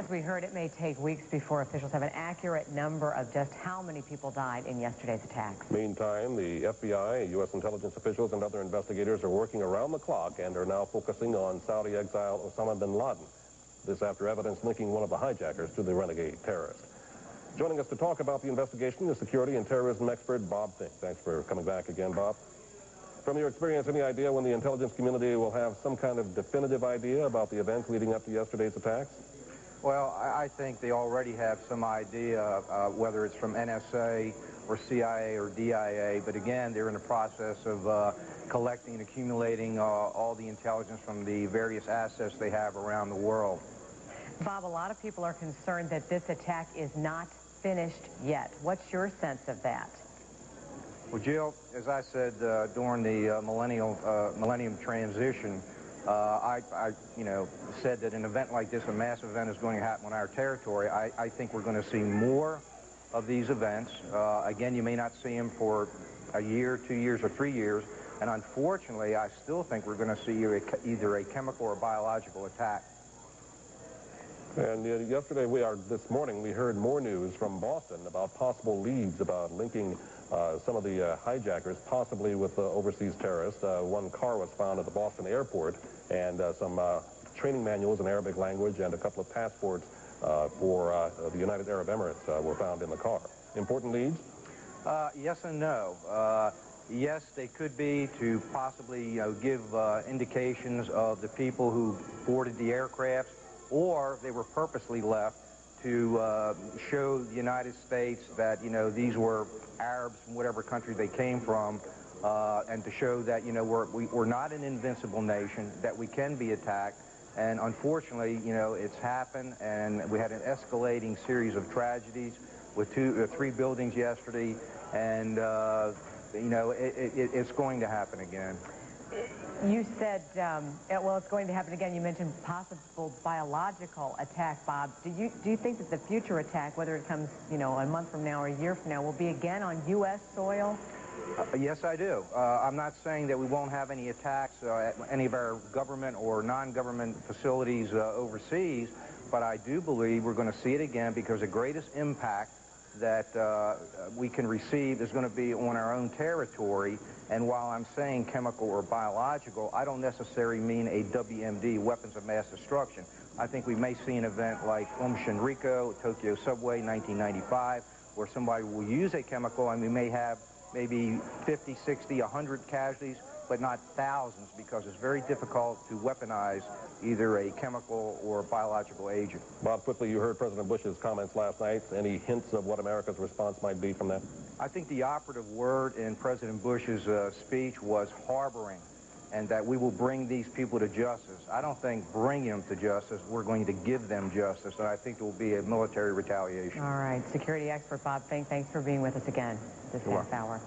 As we heard, it may take weeks before officials have an accurate number of just how many people died in yesterday's attacks. Meantime, the FBI, U.S. intelligence officials, and other investigators are working around the clock and are now focusing on Saudi exile Osama bin Laden. This after evidence linking one of the hijackers to the renegade terrorist. Joining us to talk about the investigation is security and terrorism expert Bob Fink. Thanks for coming back again, Bob. From your experience, any idea when the intelligence community will have some kind of definitive idea about the events leading up to yesterday's attacks? Well, I think they already have some idea, whether it's from NSA or CIA or DIA, but again, they're in the process of collecting and accumulating all the intelligence from the various assets they have around the world. Bob, a lot of people are concerned that this attack is not finished yet. What's your sense of that? Well, Jill, as I said during the millennium transition, I said that an event like this, a massive event, is going to happen on our territory. I think we're going to see more of these events. Again, you may not see them for a year, 2 years, or 3 years. And unfortunately, I still think we're going to see either a chemical or biological attack. And this morning, we heard more news from Boston about possible leads about linking some of the hijackers, possibly with overseas terrorists. One car was found at the Boston airport, and some training manuals in Arabic language and a couple of passports for the United Arab Emirates were found in the car. Important leads? Yes and no. Yes, they could be to possibly give indications of the people who boarded the aircraft, or they were purposely left to show the United States that, these were Arabs from whatever country they came from, and to show that, we're not an invincible nation, that we can be attacked. And unfortunately, it's happened, and we had an escalating series of tragedies with 3 buildings yesterday, and, it's going to happen again. You said, well, it's going to happen again. You mentioned possible biological attack, Bob. Do you think that the future attack, whether it comes, a month from now or a year from now, will be again on U.S. soil? Yes, I do. I'm not saying that we won't have any attacks at any of our government or non-government facilities overseas, but I do believe we're going to see it again because the greatest impact that we can receive is going to be on our own territory. And while I'm saying chemical or biological, I don't necessarily mean a WMD, weapons of mass destruction. I think we may see an event like Shinriko, Tokyo subway, 1995, where somebody will use a chemical and we may have maybe 50, 60, 100 casualties, but not thousands, because it's very difficult to weaponize either a chemical or biological agent. Bob, quickly, you heard President Bush's comments last night. Any hints of what America's response might be from that? I think the operative word in President Bush's speech was harboring, and that we will bring these people to justice. I don't think bringing them to justice, we're going to give them justice, and I think there will be a military retaliation. All right. Security expert Bob Fink, thanks for being with us again this half hour.